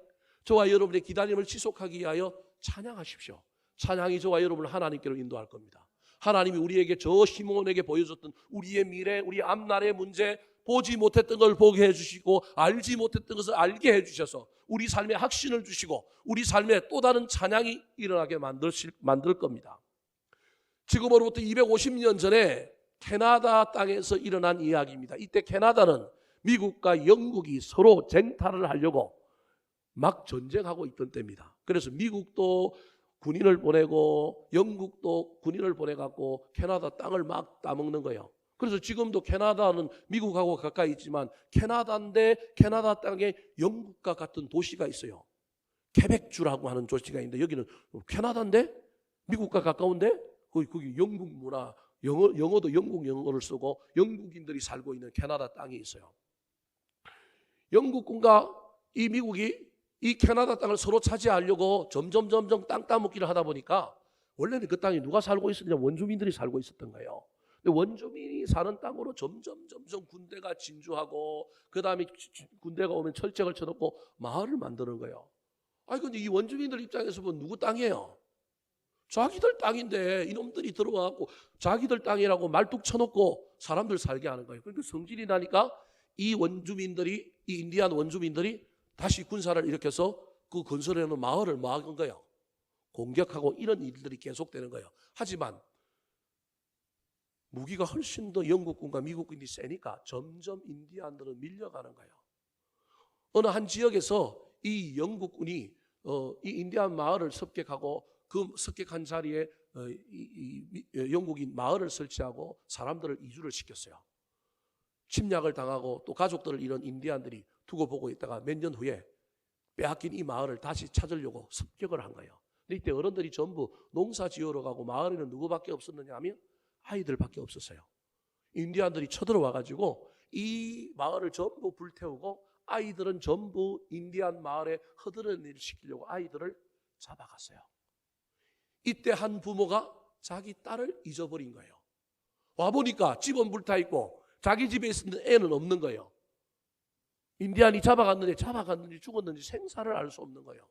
저와 여러분의 기다림을 지속하기 위하여 찬양하십시오. 찬양이 저와 여러분을 하나님께로 인도할 겁니다. 하나님이 우리에게 저 시몬에게 보여줬던 우리의 미래, 우리 앞날의 문제, 보지 못했던 걸 보게 해주시고 알지 못했던 것을 알게 해주셔서 우리 삶에 확신을 주시고 우리 삶에 또 다른 찬양이 일어나게 만들 겁니다. 지금으로부터 250년 전에 캐나다 땅에서 일어난 이야기입니다. 이때 캐나다는 미국과 영국이 서로 쟁탈을 하려고 막 전쟁하고 있던 때입니다. 그래서 미국도 군인을 보내고 영국도 군인을 보내갖고 캐나다 땅을 막 따먹는 거예요. 그래서 지금도 캐나다는 미국하고 가까이 있지만 캐나다인데 캐나다 땅에 영국과 같은 도시가 있어요. 케벡주라고 하는 도시가 있는데 여기는 캐나다인데 미국과 가까운데 거기 영국 문화, 영어도 영국 영어를 쓰고 영국인들이 살고 있는 캐나다 땅이 있어요. 영국군과 이 미국이 이 캐나다 땅을 서로 차지하려고 점점 땅 따먹기를 하다 보니까 원래는 그 땅에 누가 살고 있었냐? 원주민들이 살고 있었던 거예요. 근데 원주민이 사는 땅으로 점점 군대가 진주하고 그 다음에 군대가 오면 철책을 쳐놓고 마을을 만드는 거예요. 아니 근데 이 원주민들 입장에서 보면 누구 땅이에요? 자기들 땅인데 이놈들이 들어와갖고 자기들 땅이라고 말뚝 쳐놓고 사람들 살게 하는 거예요. 그러니까 성질이 나니까 이 원주민들이, 이 인디안 원주민들이 다시 군사를 일으켜서 그 건설해놓은 마을을 막은 거예요. 공격하고 이런 일들이 계속되는 거예요. 하지만 무기가 훨씬 더 영국군과 미국군이 세니까 점점 인디안들은 밀려가는 거예요. 어느 한 지역에서 이 영국군이 이 인디안 마을을 습격하고 그 습격한 자리에 영국인 마을을 설치하고 사람들을 이주를 시켰어요. 침략을 당하고 또 가족들을 잃은 인디안들이 두고 보고 있다가 몇 년 후에 빼앗긴 이 마을을 다시 찾으려고 습격을 한 거예요. 근데 이때 어른들이 전부 농사 지으러 가고 마을에는 누구밖에 없었느냐 하면 아이들밖에 없었어요. 인디안들이 쳐들어와가지고 이 마을을 전부 불태우고 아이들은 전부 인디안 마을에 허드렛 일을 시키려고 아이들을 잡아갔어요. 이때 한 부모가 자기 딸을 잊어버린 거예요. 와보니까 집은 불타있고 자기 집에 있는 애는 없는 거예요. 인디안이 잡아갔는지 죽었는지 생사를 알 수 없는 거예요.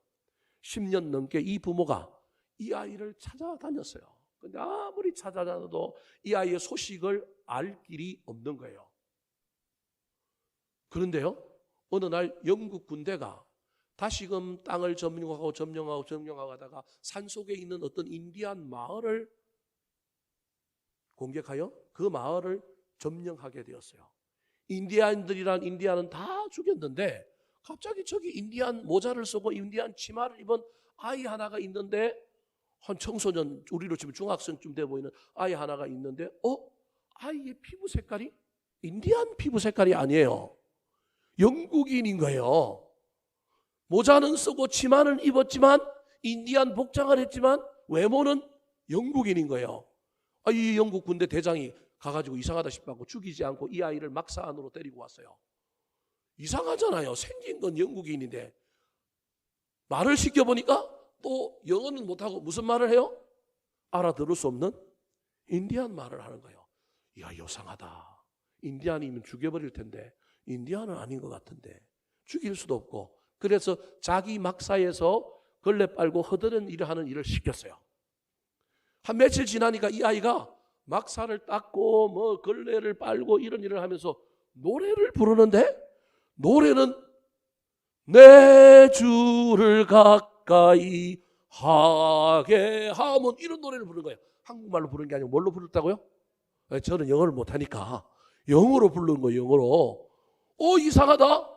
10년 넘게 이 부모가 이 아이를 찾아다녔어요. 근데 아무리 찾아다녀도 이 아이의 소식을 알 길이 없는 거예요. 그런데요, 어느 날 영국 군대가 다시금 땅을 점령하고 하다가 산속에 있는 어떤 인디안 마을을 공격하여 그 마을을 점령하게 되었어요. 인디안들이란 인디안은 다 죽였는데 갑자기 저기 인디안 모자를 쓰고 인디안 치마를 입은 아이 하나가 있는데 한 청소년, 우리로 치면 중학생쯤 돼 보이는 아이 하나가 있는데 아이의 피부 색깔이 인디안 피부 색깔이 아니에요. 영국인인 거예요. 모자는 쓰고 치마는 입었지만 인디안 복장을 했지만 외모는 영국인인 거예요. 이 영국 군대 대장이 가가지고 이상하다 싶어서 죽이지 않고 이 아이를 막사 안으로 데리고 왔어요. 이상하잖아요. 생긴 건 영국인인데 말을 시켜보니까 또 영어는 못하고 무슨 말을 해요? 알아들을 수 없는 인디안 말을 하는 거예요. 이야, 요상하다. 인디안이면 죽여버릴 텐데 인디안은 아닌 것 같은데 죽일 수도 없고 그래서 자기 막사에서 걸레 빨고 허드렛 일을 하는 일을 시켰어요. 한 며칠 지나니까 이 아이가 막사를 닦고 걸레를 빨고 이런 일을 하면서 노래를 부르는데 노래는 내 주를 가까이 하게 하면 이런 노래를 부르는 거예요. 한국말로 부르는 게 아니고 뭘로 부르다고요? 저는 영어를 못하니까 영어로 부르는 거예요. 영어로. 이상하다.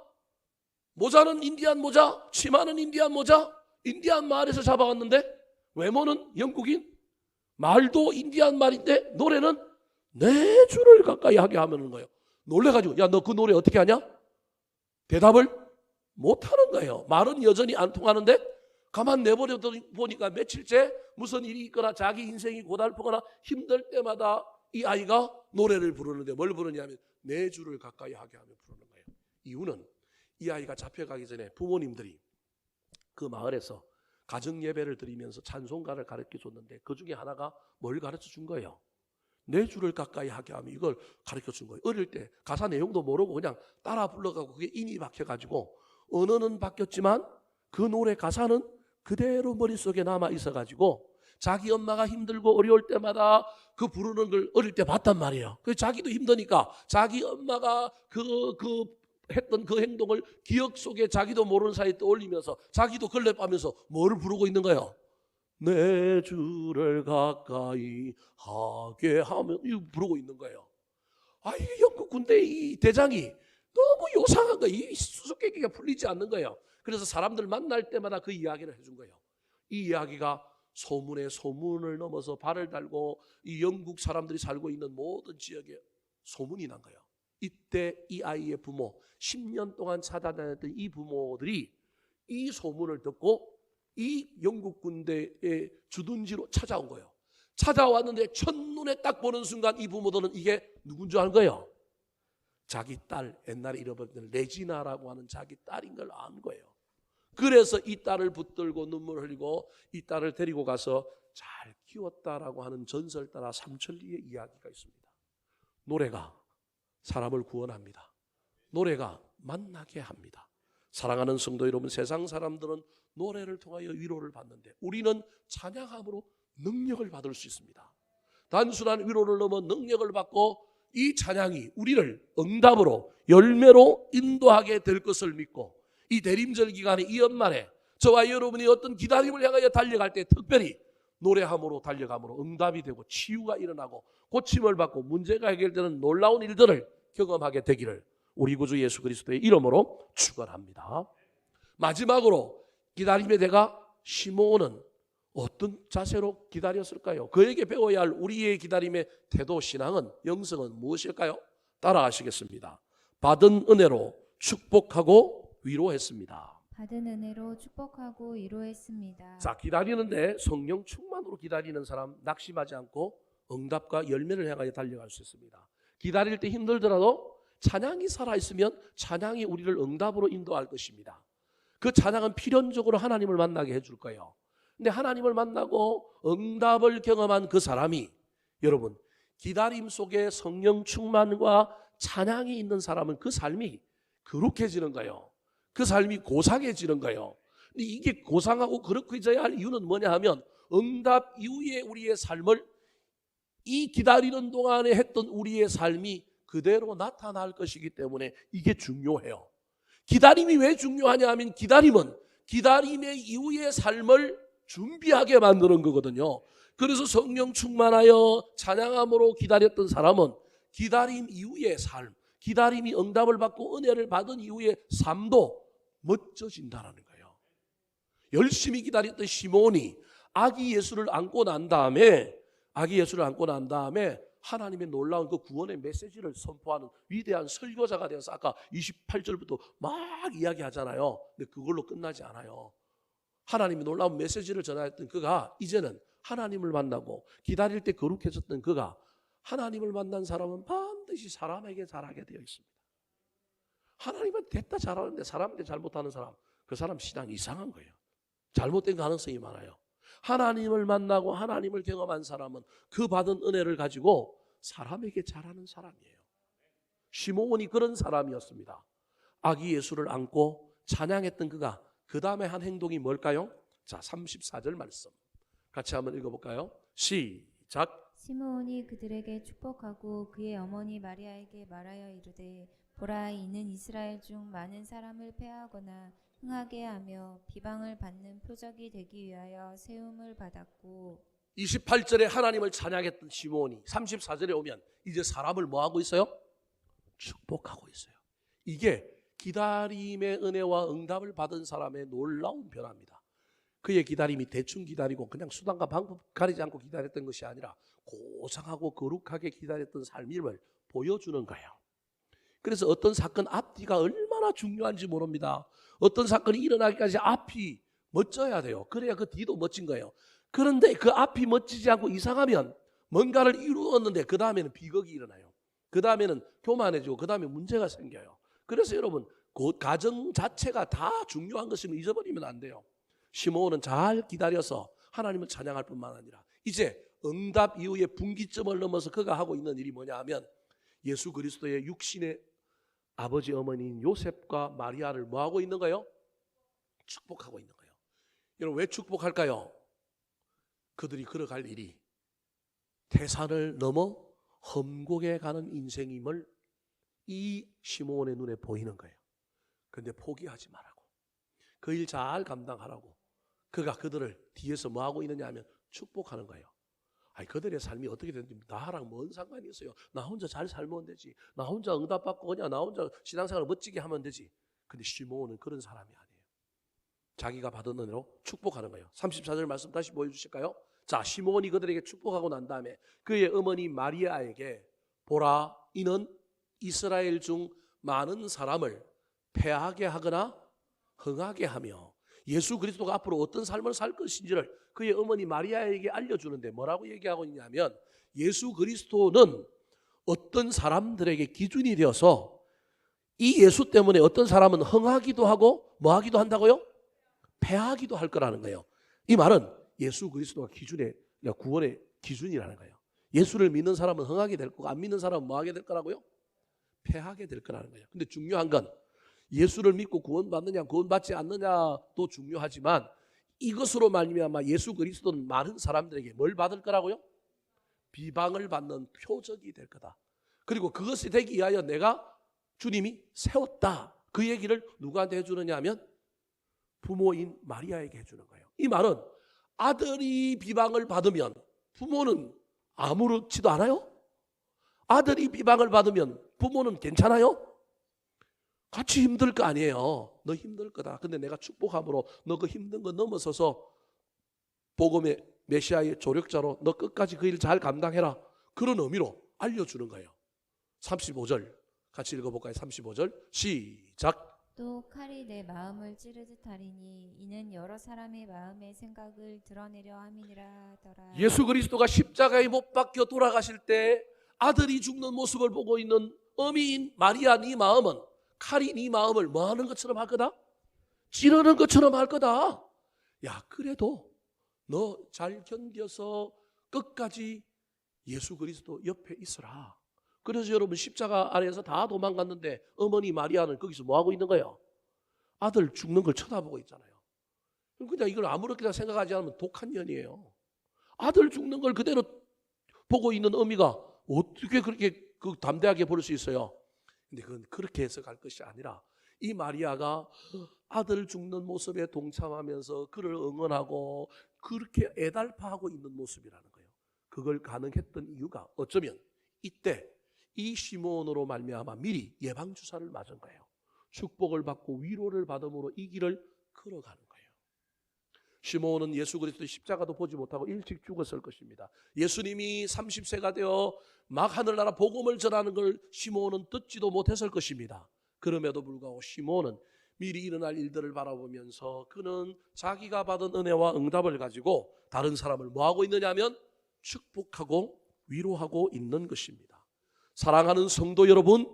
모자는 인디안 모자, 치마는 인디안 모자, 인디안 말에서 잡아왔는데 외모는 영국인, 말도 인디안 말인데 노래는 내 주를 가까이 하게 하는 거예요. 놀래가지고 야, 너 그 노래 어떻게 하냐? 대답을 못하는 거예요. 말은 여전히 안 통하는데 가만 내버려 보니까 며칠째 무슨 일이 있거나 자기 인생이 고달프거나 힘들 때마다 이 아이가 노래를 부르는데 뭘 부르냐면 내 주를 가까이 하게 하며 부르는 거예요. 이유는 이 아이가 잡혀가기 전에 부모님들이 그 마을에서 가정 예배를 드리면서 찬송가를 가르쳐 줬는데 그 중에 하나가 뭘 가르쳐 준 거예요? 내 주를 가까이 하게 하면 이걸 가르쳐 준 거예요. 어릴 때 가사 내용도 모르고 그냥 따라 불러가고 그게 인이 박혀가지고 언어는 바뀌었지만 그 노래 가사는 그대로 머릿속에 남아 있어가지고 자기 엄마가 힘들고 어려울 때마다 그 부르는 걸 어릴 때 봤단 말이에요. 그래서 자기도 힘드니까 자기 엄마가 했던 그 행동을 기억 속에 자기도 모르는 사이에 떠올리면서 자기도 걸레빠면서 뭐를 부르고 있는 거예요? 내 주를 가까이 하게 하면 이거 부르고 있는 거예요. 이 영국 군대 이 대장이 너무 요상한 거예요. 이 수수께끼가 풀리지 않는 거예요. 그래서 사람들 만날 때마다 그 이야기를 해준 거예요. 이 이야기가 소문에 소문을 넘어서 발을 달고 이 영국 사람들이 살고 있는 모든 지역에 소문이 난 거예요. 이때 이 아이의 부모, 10년 동안 찾아다녔던 이 부모들이 이 소문을 듣고 이 영국 군대의 주둔지로 찾아온 거예요. 찾아왔는데 첫눈에 딱 보는 순간 이 부모들은 이게 누군 줄 아는 거예요. 자기 딸, 옛날에 잃어버린 레지나라고 하는 자기 딸인 걸 아는 거예요. 그래서 이 딸을 붙들고 눈물 흘리고 이 딸을 데리고 가서 잘 키웠다라고 하는 전설 따라 삼천리의 이야기가 있습니다. 노래가 사람을 구원합니다. 노래가 만나게 합니다. 사랑하는 성도 여러분, 세상 사람들은 노래를 통하여 위로를 받는데 우리는 찬양함으로 능력을 받을 수 있습니다. 단순한 위로를 넘어 능력을 받고 이 찬양이 우리를 응답으로 열매로 인도하게 될 것을 믿고 이 대림절 기간에 이 연말에 저와 여러분이 어떤 기다림을 향하여 달려갈 때 특별히 노래함으로 달려감으로 응답이 되고 치유가 일어나고 고침을 받고 문제가 해결되는 놀라운 일들을 경험하게 되기를 우리 구주 예수 그리스도의 이름으로 축원합니다. 마지막으로 기다림의 대가 시므온은 어떤 자세로 기다렸을까요? 그에게 배워야 할 우리의 기다림의 태도, 신앙은, 영성은 무엇일까요? 따라하시겠습니다. 받은 은혜로 축복하고 위로했습니다. 받은 은혜로 축복하고 위로했습니다. 자, 기다리는데 성령 충만으로 기다리는 사람 낙심하지 않고 응답과 열매를 향하여 달려갈 수 있습니다. 기다릴 때 힘들더라도 찬양이 살아있으면 찬양이 우리를 응답으로 인도할 것입니다. 그 찬양은 필연적으로 하나님을 만나게 해줄 거예요. 근데 하나님을 만나고 응답을 경험한 그 사람이 여러분 기다림 속에 성령 충만과 찬양이 있는 사람은 그 삶이 거룩해지는 거예요. 그 삶이 고상해지는 거예요. 근데 이게 고상하고 거룩해져야 할 이유는 뭐냐 하면 응답 이후에 우리의 삶을 이 기다리는 동안에 했던 우리의 삶이 그대로 나타날 것이기 때문에 이게 중요해요. 기다림이 왜 중요하냐 하면 기다림은 기다림의 이후의 삶을 준비하게 만드는 거거든요. 그래서 성령 충만하여 찬양함으로 기다렸던 사람은 기다림 이후의 삶, 기다림이 응답을 받고 은혜를 받은 이후의 삶도 멋져진다는 거예요. 열심히 기다렸던 시몬이 아기 예수를 안고 난 다음에 하나님의 놀라운 그 구원의 메시지를 선포하는 위대한 설교자가 되어서 아까 28절부터 막 이야기하잖아요. 근데 그걸로 끝나지 않아요. 하나님의 놀라운 메시지를 전하였던 그가 이제는 하나님을 만나고 기다릴 때 거룩해졌던 그가 하나님을 만난 사람은 반드시 사람에게 잘하게 되어 있습니다. 하나님은 됐다 잘하는데 사람한테 잘못하는 사람, 그 사람 신앙이 이상한 거예요. 잘못된 가능성이 많아요. 하나님을 만나고 하나님을 경험한 사람은 그 받은 은혜를 가지고 사람에게 잘하는 사람이에요. 시므온이 그런 사람이었습니다. 아기 예수를 안고 찬양했던 그가 그 다음에 한 행동이 뭘까요? 자, 34절 말씀 같이 한번 읽어볼까요? 시작. 시므온이 그들에게 축복하고 그의 어머니 마리아에게 말하여 이르되 보라, 이는 이스라엘 중 많은 사람을 패하거나 흥하게 하며 비방을 받는 표적이 되기 위하여 세움을 받았고 28절에 하나님을 찬양했던 시므온이 34절에 오면 이제 사람을 뭐하고 있어요? 축복하고 있어요. 이게 기다림의 은혜와 응답을 받은 사람의 놀라운 변화입니다. 그의 기다림이 대충 기다리고 그냥 수단과 방법 가리지 않고 기다렸던 것이 아니라 고상하고 거룩하게 기다렸던 삶을 보여주는 거예요. 그래서 어떤 사건 앞뒤가 얼마나 중요한지 모릅니다. 어떤 사건이 일어나기까지 앞이 멋져야 돼요. 그래야 그 뒤도 멋진 거예요. 그런데 그 앞이 멋지지 않고 이상하면 뭔가를 이루었는데 그 다음에는 비극이 일어나요. 그 다음에는 교만해지고 그 다음에 문제가 생겨요. 그래서 여러분 그 가정 자체가 다 중요한 것임을 잊어버리면 안 돼요. 시므온은 잘 기다려서 하나님을 찬양할 뿐만 아니라 이제 응답 이후의 분기점을 넘어서 그가 하고 있는 일이 뭐냐 하면 예수 그리스도의 육신의 아버지 어머니인 요셉과 마리아를 뭐하고 있는 거예요? 축복하고 있는 거예요. 여러분 왜 축복할까요? 그들이 걸어갈 일이 태산을 넘어 험곡에 가는 인생임을 이 시므온의 눈에 보이는 거예요. 그런데 포기하지 말라고, 그 일 잘 감당하라고 그가 그들을 뒤에서 뭐하고 있느냐 하면 축복하는 거예요. 아니 그들의 삶이 어떻게 되는지 나랑 뭔 상관이 있어요. 나 혼자 잘 살면 되지. 나 혼자 응답받고 그냥 나 혼자 신앙생활을 멋지게 하면 되지. 근데 시므온은 그런 사람이 아니에요. 자기가 받은 은혜로 축복하는 거예요. 34절 말씀 다시 보여주실까요? 자, 시므온이 그들에게 축복하고 난 다음에 그의 어머니 마리아에게 보라, 이는 이스라엘 중 많은 사람을 패하게 하거나 흥하게 하며 예수 그리스도가 앞으로 어떤 삶을 살 것인지를 그의 어머니 마리아에게 알려주는데 뭐라고 얘기하고 있냐면 예수 그리스도는 어떤 사람들에게 기준이 되어서 이 예수 때문에 어떤 사람은 흥하기도 하고 뭐하기도 한다고요? 패하기도 할 거라는 거예요. 이 말은 예수 그리스도가 기준의 구원의 기준이라는 거예요. 예수를 믿는 사람은 흥하게 될 거고 안 믿는 사람은 뭐하게 될 거라고요? 패하게 될 거라는 거예요. 근데 중요한 건 예수를 믿고 구원받느냐 구원받지 않느냐도 중요하지만 이것으로 말미암아 예수 그리스도는 많은 사람들에게 뭘 받을 거라고요? 비방을 받는 표적이 될 거다. 그리고 그것이 되기 위하여 내가 주님이 세웠다. 그 얘기를 누구한테 해주느냐 하면 부모인 마리아에게 해주는 거예요. 이 말은 아들이 비방을 받으면 부모는 아무렇지도 않아요? 아들이 비방을 받으면 부모는 괜찮아요? 같이 힘들 거 아니에요. 너 힘들 거다. 근데 내가 축복함으로 너 그 힘든 거 넘어서서 복음의 메시아의 조력자로 너 끝까지 그 일 잘 감당해라. 그런 의미로 알려주는 거예요. 35절 같이 읽어볼까요? 35절 시작. 또 칼이 내 마음을 찌르듯 하리니 이는 여러 사람의 마음의 생각을 드러내려 함이니라 하더라. 예수 그리스도가 십자가에 못 박혀 돌아가실 때 아들이 죽는 모습을 보고 있는 어미인 마리아 네 마음은 칼이 네 마음을 뭐 하는 것처럼 할 거다? 찌르는 것처럼 할 거다. 야, 그래도 너 잘 견뎌서 끝까지 예수 그리스도 옆에 있어라. 그래서 여러분 십자가 아래에서 다 도망갔는데 어머니 마리아는 거기서 뭐 하고 있는 거예요? 아들 죽는 걸 쳐다보고 있잖아요. 그냥 이걸 아무렇게나 생각하지 않으면 독한 년이에요. 아들 죽는 걸 그대로 보고 있는 어미가 어떻게 그렇게 담대하게 볼 수 있어요? 근데 그건 그렇게 해석할 것이 아니라 이 마리아가 아들 죽는 모습에 동참하면서 그를 응원하고 그렇게 애달파하고 있는 모습이라는 거예요. 그걸 가능했던 이유가 어쩌면 이때 이 시므온으로 말미암아 미리 예방주사를 맞은 거예요. 축복을 받고 위로를 받음으로 이 길을 걸어가는 거예요. 시므온은 예수 그리스도의 십자가도 보지 못하고 일찍 죽었을 것입니다. 예수님이 30세가 되어 막 하늘나라 복음을 전하는 걸 시므온은 듣지도 못했을 것입니다. 그럼에도 불구하고 시므온은 미리 일어날 일들을 바라보면서 그는 자기가 받은 은혜와 응답을 가지고 다른 사람을 뭐하고 있느냐 하면 축복하고 위로하고 있는 것입니다. 사랑하는 성도 여러분,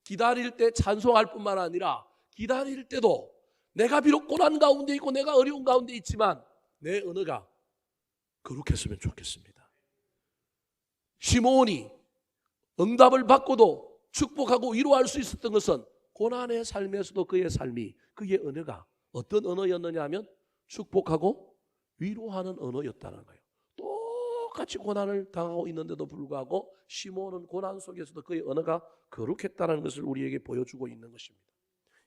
기다릴 때 찬송할 뿐만 아니라 기다릴 때도 내가 비록 고난 가운데 있고 내가 어려운 가운데 있지만 내 언어가 거룩했으면 좋겠습니다. 시므온이 응답을 받고도 축복하고 위로할 수 있었던 것은 고난의 삶에서도 그의 삶이 그의 언어가 어떤 언어였느냐 하면 축복하고 위로하는 언어였다는 거예요. 똑같이 고난을 당하고 있는데도 불구하고 시몬은 고난 속에서도 그의 언어가 거룩했다는 것을 우리에게 보여주고 있는 것입니다.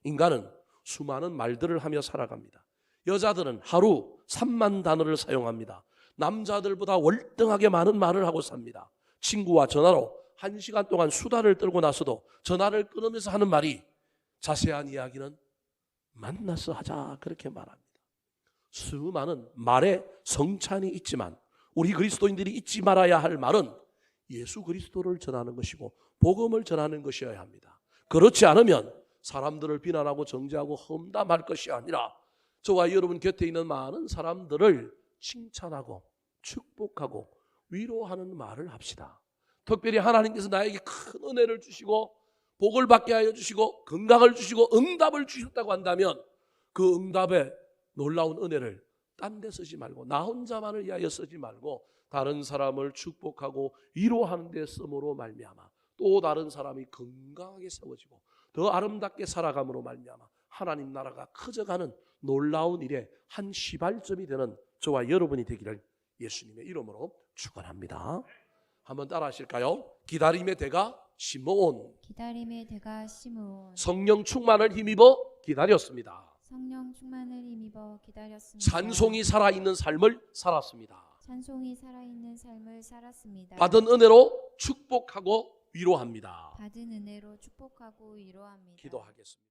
인간은 수많은 말들을 하며 살아갑니다. 여자들은 하루 3만 단어를 사용합니다. 남자들보다 월등하게 많은 말을 하고 삽니다. 친구와 전화로 1시간 동안 수다를 떨고 나서도 전화를 끊으면서 하는 말이 자세한 이야기는 만나서 하자 그렇게 말합니다. 수많은 말에 성찬이 있지만 우리 그리스도인들이 잊지 말아야 할 말은 예수 그리스도를 전하는 것이고 복음을 전하는 것이어야 합니다. 그렇지 않으면 사람들을 비난하고 정죄하고 험담할 것이 아니라 저와 여러분 곁에 있는 많은 사람들을 칭찬하고 축복하고 위로하는 말을 합시다. 특별히 하나님께서 나에게 큰 은혜를 주시고 복을 받게 하여 주시고 건강을 주시고 응답을 주셨다고 한다면 그 응답에 놀라운 은혜를 딴 데 쓰지 말고 나 혼자만을 위하여 쓰지 말고 다른 사람을 축복하고 위로하는 데 쓰므로 말미암아 또 다른 사람이 건강하게 세워지고 더 아름답게 살아감으로 말미암아 하나님 나라가 커져가는 놀라운 일의 한 시발점이 되는 저와 여러분이 되기를 예수님의 이름으로 축원합니다. 한번 따라 하실까요? 기다림의 대가 시므온. 기다림의 대가 시므온. 성령 충만을 힘입어 기다렸습니다. 성령 충만을 힘입어 기다렸습니다. 찬송이 살아있는 삶을 살았습니다. 찬송이 살아있는 삶을 살았습니다. 받은 은혜로 축복하고 위로합니다. 받은 은혜로 축복하고 위로합니다. 기도하겠습니다.